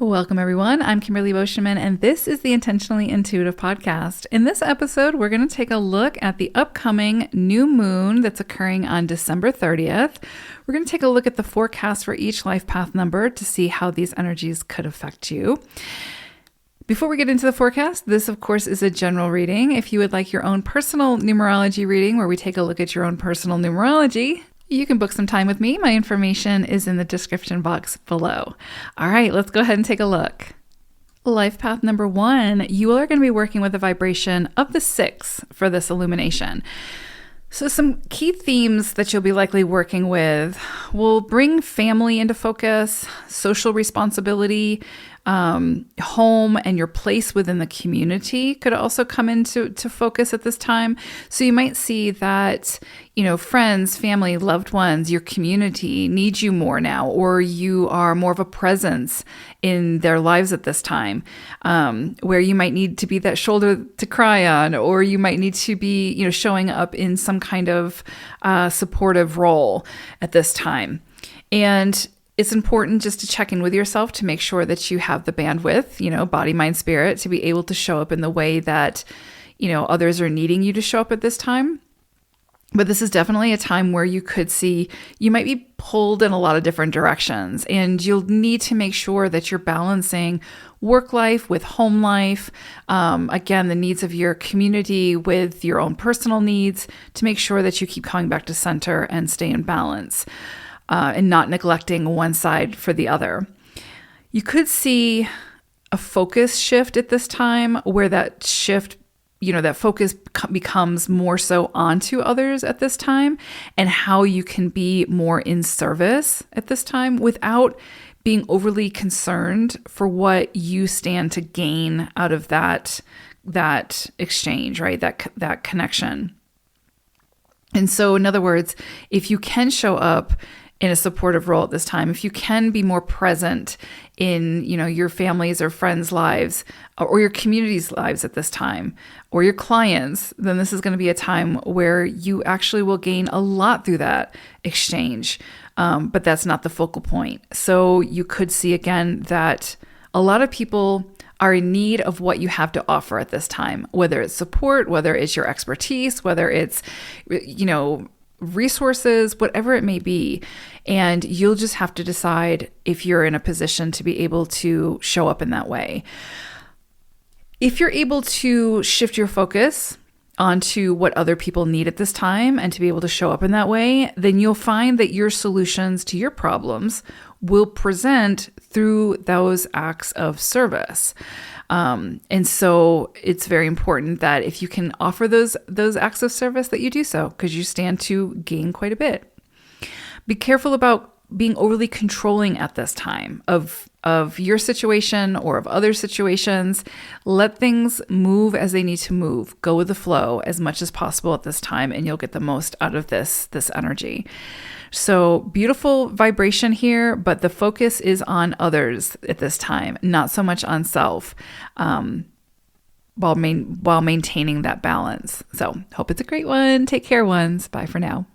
Welcome, everyone. I'm Kimberly Boschman, and this is the Intentionally Intuitive podcast. In this episode, we're going to take a look at the upcoming new moon that's occurring on December 30th. We're going to take a look at the forecast for each life path number to see how these energies could affect you. Before we get into the forecast, this, of course, is a general reading. If you would like your own personal numerology reading where we take a look at your own personal numerology, you can book some time with me. My information is in the description box below. All right, let's go ahead and take a look. Life path number 1, you are going to be working with a vibration of the 6 for this illumination. So some key themes that you'll be likely working with will bring family into focus, social responsibility, home and your place within the community could also come into focus at this time. So you might see that, friends, family, loved ones, your community needs you more now, or you are more of a presence in their lives at this time, where you might need to be that shoulder to cry on, or you might need to be, showing up in some kind of supportive role at this time. And it's important just to check in with yourself to make sure that you have the bandwidth, body, mind, spirit, to be able to show up in the way that, others are needing you to show up at this time. But this is definitely a time where you could see you might be pulled in a lot of different directions, and you'll need to make sure that you're balancing work life with home life. Again, the needs of your community with your own personal needs to make sure that you keep coming back to center and stay in balance. And not neglecting one side for the other. You could see a focus shift at this time where that shift, that focus becomes more so onto others at this time, and how you can be more in service at this time without being overly concerned for what you stand to gain out of that exchange, right? That connection. And so, in other words, if you can show up in a supportive role at this time, if you can be more present in, your family's or friends' lives or your community's lives at this time, or your clients, then this is going to be a time where you actually will gain a lot through that exchange. But that's not the focal point. So you could see again that a lot of people are in need of what you have to offer at this time, whether it's support, whether it's your expertise, whether it's, resources, whatever it may be. And you'll just have to decide if you're in a position to be able to show up in that way. If you're able to shift your focus onto what other people need at this time and to be able to show up in that way, then you'll find that your solutions to your problems will present through those acts of service. And so it's very important that if you can offer those acts of service, that you do so, because you stand to gain quite a bit. Be careful about being overly controlling at this time of your situation or of other situations. Let things move as they need to move. Go with the flow as much as possible at this time, and you'll get the most out of this energy. So beautiful vibration here, but the focus is on others at this time, not so much on self, while maintaining that balance. So hope it's a great one. Take care, ones. Bye for now.